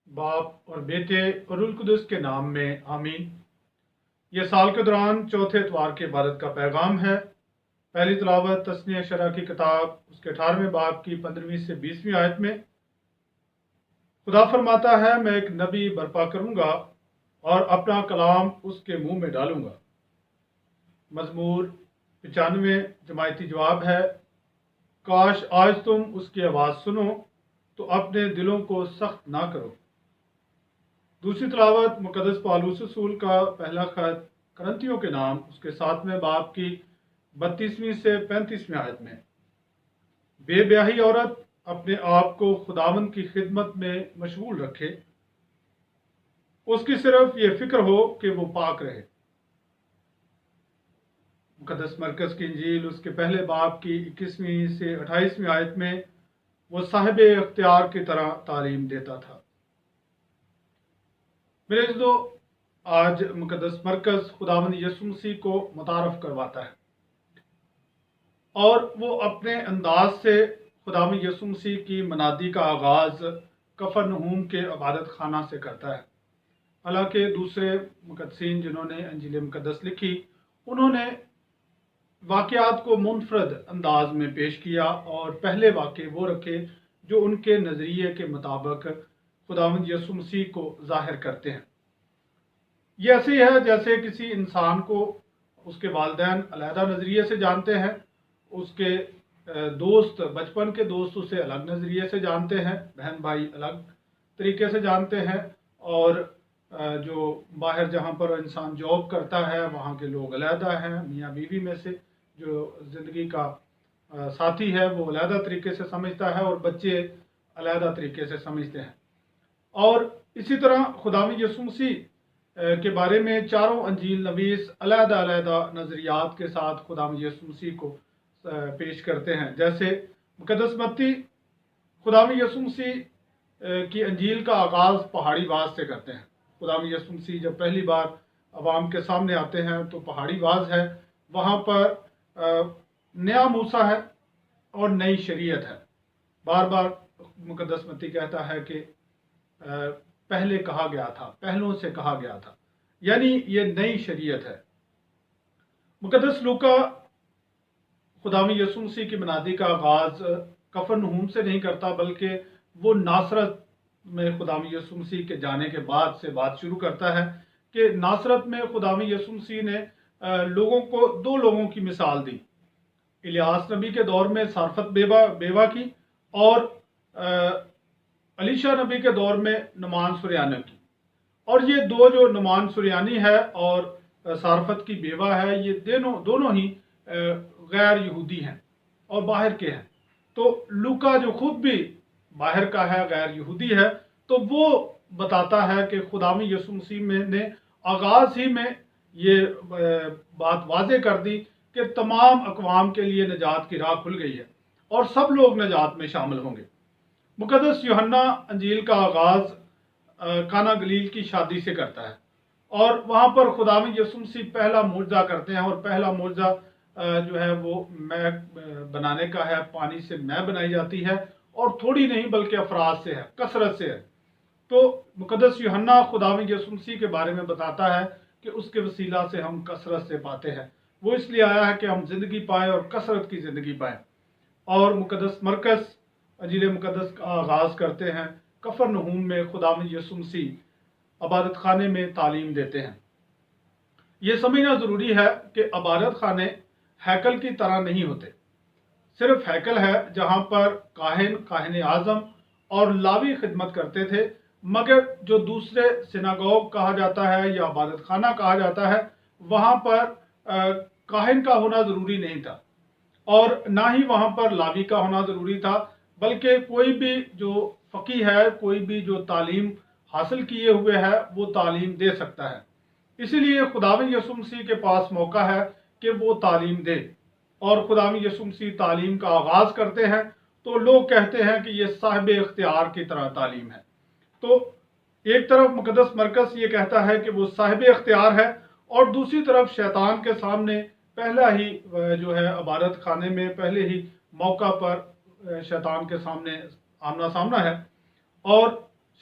बाप और बेटे और रुल कुदस के नाम में आमीन। यह साल के दौरान चौथे इतवार के इबादत का पैगाम है। पहली तिलावत तस्नीह शरह की किताब उसके 18वें बाब की 15वीं से 20वीं आयत में खुदा फरमाता है, मैं एक नबी बर्पा करूंगा और अपना कलाम उसके मुंह में डालूंगा। मजमूर 95 जमायती जवाब है, काश आज तुम उसकी आवाज़ सुनो तो अपने दिलों को सख्त ना करो। दूसरी तिलावत मुकद्दस पौलुस रसूल का पहला खत करंथियों के नाम उसके 7वें बाब की 32वीं से 35वीं आयत में, बेब्याही औरत अपने आप को खुदावंद की खिदमत में मशगूल रखे, उसकी सिर्फ ये फिक्र हो कि वो पाक रहे। मुकद्दस मरकज़ की इंजील उसके पहले बाब की 21वीं से 28वीं आयत में वो साहिब इख्तियार की तरह तालीम देता था। मेरे दोस्तों, आज मुकद्दस मरकज़ खुदावंद यीशु मसीह को मुतारफ़ करवाता है और वो अपने अंदाज से खुदावंद यीशु मसीह की मनादी का आगाज़ कफरनहूम के इबादत खाना से करता है। हालांकि दूसरे मुकद्दसीन जिन्होंने इंजील मुकद्दस लिखी, उन्होंने वाक़यात को मुनफरद अंदाज में पेश किया और पहले वाक़े वो रखे जो उनके नज़रिए के मुताबिक खुदावंद यीशु मसीह को ज़ाहिर करते हैं। ये ऐसे ही है जैसे किसी इंसान को उसके वालिदैन अलहदा नज़रिए से जानते हैं, उसके दोस्त, बचपन के दोस्त उसे अलग नज़रिए से जानते हैं, बहन भाई अलग तरीके से जानते हैं, और जो बाहर जहाँ पर इंसान जॉब करता है वहाँ के लोग अलहदा हैं। मियाँ बीवी में से जो ज़िंदगी का साथी है वो अलहदा तरीके से समझता है और बच्चे अलहदा तरीके से समझते हैं। और इसी तरह खुदावंद यीशु मसीह के बारे में चारों अंजील नवीस अलहदा अलहदा नज़रियात के साथ खुदावंद यीशु मसीह को पेश करते हैं। जैसे मुकद्दस मत्ती खुदावंद यीशु मसीह की अंजील का आगाज़ पहाड़ी वाज से करते हैं। खुदावंद यीशु मसीह जब पहली बार अवाम के सामने आते हैं तो पहाड़ी वाज है, वहाँ पर नया मूसा है और नई शरीयत है। बार बार मुकद्दस मत्ती कहता है कि पहले कहा गया था, पहलों से कहा गया था, यानी ये नई शरीयत है। मुकद्दस लूका खुदावंद यीशु मसीह की मनादी का आगाज़ कफरनहूम से नहीं करता, बल्कि वो नासरत में खुदावंद यीशु मसीह के जाने के बाद से बात शुरू करता है कि नासरत में खुदावंद यीशु मसीह ने लोगों को दो लोगों की मिसाल दी। इलियास नबी के दौर में सारफत बेवा की और अलीशा नबी के दौर में नुमान सुरयानी की। और ये दो जो नुमान सुरयानी है और सारफत की बेवा है, ये दोनों ही गैर यहूदी हैं और बाहर के हैं। तो लूका जो खुद भी बाहर का है, गैर यहूदी है, तो वो बताता है कि खुदावंद यीशु मसीह ने आगाज़ ही में ये बात वाज़े कर दी कि तमाम अक़वाम के लिए नजात की राह खुल गई है और सब लोग नजात में शामिल होंगे। मुकद्दस यूहन्ना अंजील का आगाज़ काना गलील की शादी से करता है और वहाँ पर खुदावंद यीशु मसीह पहला मुर्जा करते हैं, और पहला मुर्जा जो है वो मैं बनाने का है, पानी से मैं बनाई जाती है और थोड़ी नहीं बल्कि अफराज से है, कसरत से है। तो मुकद्दस यूहन्ना खुदावंद यीशु मसीह के बारे में बताता है कि उसके वसीला से हम कसरत से पाते हैं। वो इसलिए आया है कि हम ज़िंदगी पाएँ और कसरत की ज़िंदगी पाएँ। और मुकद्दस मरकज़ अंजील मुकद्दस का आगाज़ करते हैं कफरनहूम में खुदावंद यीशु मसीह इबादत खाने में तालीम देते हैं। ये समझना ज़रूरी है कि इबादत खाने हैकल की तरह नहीं होते। सिर्फ हैकल है जहाँ पर काहिन आज़म और लावी खिदमत करते थे, मगर जो दूसरे सिनागोग कहा जाता है या इबादत खाना कहा जाता है, वहाँ पर काहिन का होना ज़रूरी नहीं था और ना ही वहाँ पर लावी का होना ज़रूरी था, बल्कि कोई भी जो फ़क़ी है, कोई भी जो तालीम हासिल किए हुए है, वो तालीम दे सकता है। इसीलिए खुदावंद यीशु मसीह के पास मौका है कि वो तालीम दे, और खुदावंद यीशु मसीह तालीम का आगाज़ करते हैं तो लोग कहते हैं कि ये साहिब इख्तियार की तरह तालीम है। तो एक तरफ मुकद्दस मरकज़ ये कहता है कि वो साहिब इख्तियार है, और दूसरी तरफ शैतान के सामने पहला ही जो है इबादत खाने में पहले ही मौका पर शैतान के सामने आमना सामना है। और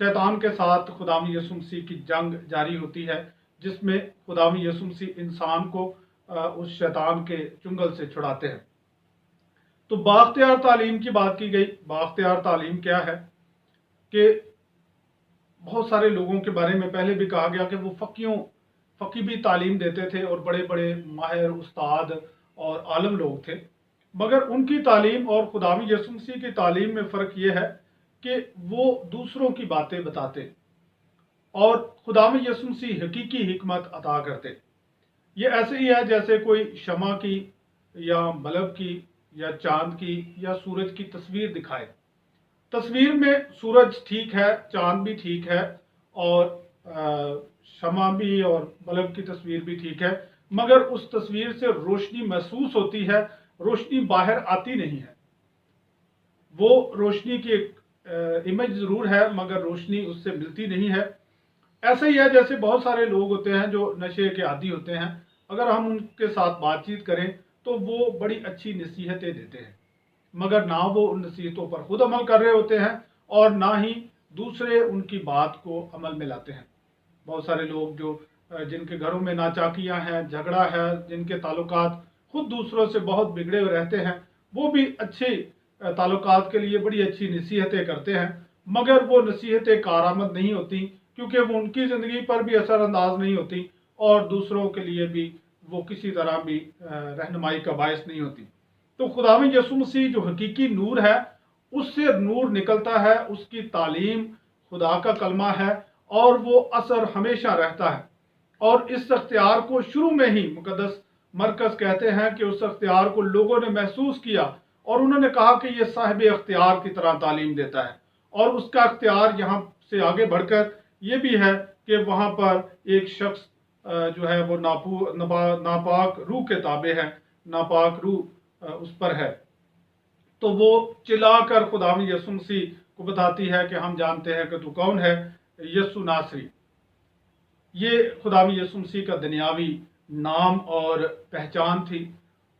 शैतान के साथ खुदावंद यीशु मसीह की जंग जारी होती है, जिसमें खुदावंद यीशु मसीह इंसान को उस शैतान के चुंगल से छुड़ाते हैं। तो बाख्तियार तालीम की बात की गई। बाख्तियार तालीम क्या है कि बहुत सारे लोगों के बारे में पहले भी कहा गया कि वो फ़की भी तालीम देते थे और बड़े बड़े माहिर उस्ताद और आलम लोग थे, मगर उनकी तालीम और खुदावंद यीशु मसीह की तालीम में फ़र्क ये है कि वो दूसरों की बातें बताते और खुदावंद यीशु मसीह हकीकी हिकमत अता करते। ये ऐसे ही है जैसे कोई शमा की या बल्ब की या चांद की या सूरज की तस्वीर दिखाए। तस्वीर में सूरज ठीक है, चांद भी ठीक है और शमा भी और बल्ब की तस्वीर भी ठीक है, मगर उस तस्वीर से रोशनी महसूस होती है, रोशनी बाहर आती नहीं है। वो रोशनी की एक इमेज ज़रूर है, मगर रोशनी उससे मिलती नहीं है। ऐसे ही है जैसे बहुत सारे लोग होते हैं जो नशे के आदी होते हैं, अगर हम उनके साथ बातचीत करें तो वो बड़ी अच्छी नसीहतें देते हैं, मगर ना वो उन नसीहतों पर खुद अमल कर रहे होते हैं और ना ही दूसरे उनकी बात को अमल में लाते हैं। बहुत सारे लोग जो जिनके घरों में नाचाकियाँ हैं, झगड़ा है, जिनके ताल्लुकात खुद दूसरों से बहुत बिगड़े हुए रहते हैं, वो भी अच्छे ताल्लुकात के लिए बड़ी अच्छी नसीहतें करते हैं, मगर वो नसीहतें कारआमद नहीं होती, क्योंकि वो उनकी ज़िंदगी पर भी असरअंदाज नहीं होती और दूसरों के लिए भी वो किसी तरह भी रहनुमाई का बायस नहीं होती। तो खुदावंद यीशु मसीह जो हकीकी नूर है, उससे नूर निकलता है, उसकी तालीम खुदा का कलमा है और वो असर हमेशा रहता है। और इस अख्तियार को शुरू में ही मुकद्दस मरकज़ कहते हैं कि उस अख्तियार को लोगों ने महसूस किया और उन्होंने कहा कि ये साहिब अख्तियार की तरह तालीम देता है। और उसका अख्तियार यहाँ से आगे बढ़कर ये भी है कि वहाँ पर एक शख्स जो है वो नापाक रूह के ताबे है, नापाक रूह उस पर है। तो वो चिल्लाकर खुदावंद यीशु मसीह को बताती है कि हम जानते हैं कि तू कौन है, यीशु नासरी। ये खुदावंद यीशु मसीह का दुनियावी नाम और पहचान थी।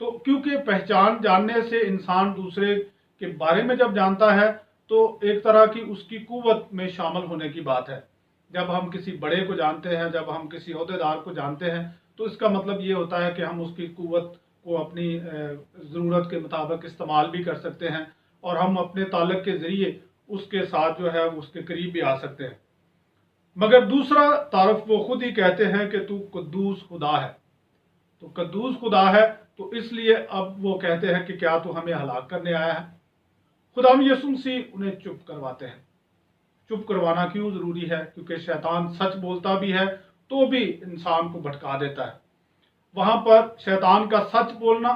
तो क्योंकि पहचान जानने से इंसान दूसरे के बारे में जब जानता है तो एक तरह की उसकी कुव्वत में शामिल होने की बात है। जब हम किसी बड़े को जानते हैं, जब हम किसी ओहदेदार को जानते हैं, तो इसका मतलब ये होता है कि हम उसकी कुव्वत को अपनी ज़रूरत के मुताबिक इस्तेमाल भी कर सकते हैं और हम अपने ताल्लुक़ के ज़रिए उसके साथ जो है उसके करीब भी आ सकते हैं। मगर दूसरा तारफ़ वो खुद ही कहते हैं कि तू कद्दूस खुदा है। तो कद्दूस खुदा है, तो इसलिए अब वो कहते हैं कि क्या तू हमें हलाक करने आया है। खुदावंद यीशु मसीह उन्हें चुप करवाते हैं। चुप करवाना क्यों ज़रूरी है? क्योंकि शैतान सच बोलता भी है तो भी इंसान को भटका देता है। वहाँ पर शैतान का सच बोलना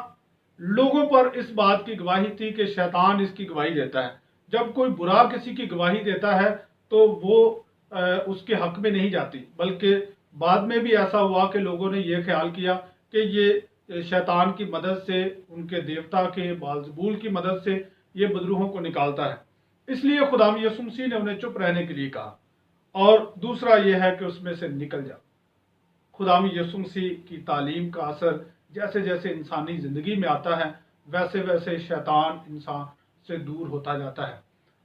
लोगों पर इस बात की गवाही थी कि शैतान इसकी गवाही देता है। जब कोई बुरा किसी की गवाही देता है तो वो उसके हक में नहीं जाती, बल्कि बाद में भी ऐसा हुआ कि लोगों ने ये ख्याल किया कि ये शैतान की मदद से, उनके देवता के बालज़बूल की मदद से ये बदरूहों को निकालता है। इसलिए खुदावंद यीशु मसीह ने उन्हें चुप रहने के लिए कहा। और दूसरा यह है कि उसमें से निकल जा। खुदावंद यीशु मसीह की तालीम का असर जैसे जैसे इंसानी ज़िंदगी में आता है, वैसे वैसे शैतान इंसान से दूर होता जाता है।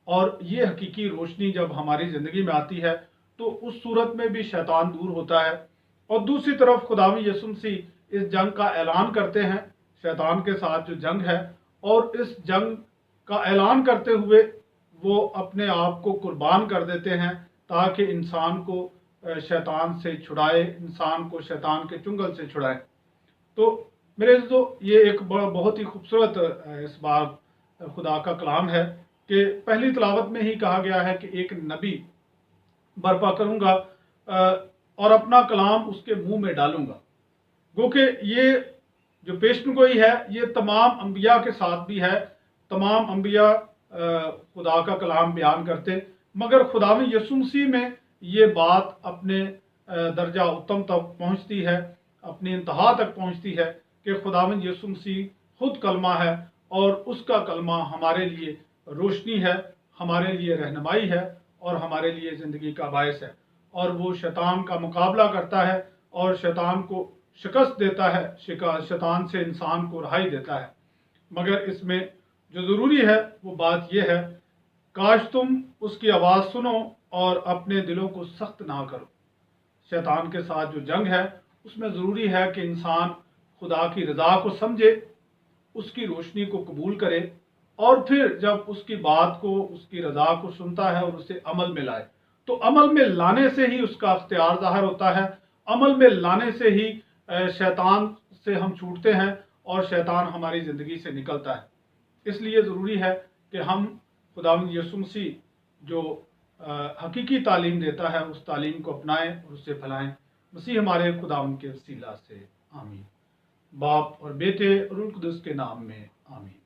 और ये हकीकी रोशनी जब हमारी ज़िंदगी में आती है तो उस सूरत में भी शैतान दूर होता है। और दूसरी तरफ खुदावंद यीशु मसीह इस जंग का ऐलान करते हैं, शैतान के साथ जो जंग है, और इस जंग का ऐलान करते हुए वो अपने आप को कुर्बान कर देते हैं ताकि इंसान को शैतान से छुड़ाए, इंसान को शैतान के चुंगल से छुड़ाए। तो मेरे दोस्तों, ये एक बहुत ही खूबसूरत इस बार खुदा का कलाम है कि पहली तिलावत में ही कहा गया है कि एक नबी बर्पा करूँगा और अपना कलाम उसके मुंह में डालूँगा। गो कि ये जो पेशनगोई है ये तमाम अंबिया के साथ भी है। तमाम अंबिया खुदा का कलाम बयान करते, मगर खुदावंद यीशु मसीह में ये बात अपने दर्जा उत्तम तक पहुँचती है, अपनी इंतहा तक पहुँचती है कि खुदावंद यीशु मसीह खुद कलमा है और उसका कलमा हमारे लिए रोशनी है, हमारे लिए रहनुमाई है और हमारे लिए ज़िंदगी का बायस है। और वो शैतान का मुकाबला करता है और शैतान को शिकस्त देता है, शैतान से इंसान को रहाई देता है। मगर इसमें जो ज़रूरी है वो बात यह है काश तुम उसकी आवाज़ सुनो और अपने दिलों को सख्त ना करो। शैतान के साथ जो जंग है उसमें ज़रूरी है कि इंसान खुदा की रज़ा को समझे, उसकी रोशनी को कबूल करे और फिर जब उसकी बात को, उसकी रज़ा को सुनता है और उसे अमल में लाए, तो अमल में लाने से ही उसका अख्तियार ज़ाहिर होता है। अमल में लाने से ही शैतान से हम छूटते हैं और शैतान हमारी ज़िंदगी से निकलता है। इसलिए ज़रूरी है कि हम खुदावंद यीशु मसीह जो हकीकी तालीम देता है उस तालीम को अपनाएं और उससे फैलाएं। मसीह हमारे खुदावंद के वसीला से आमीन। बाप और बेटे और रूह कुदस के नाम में आमीन।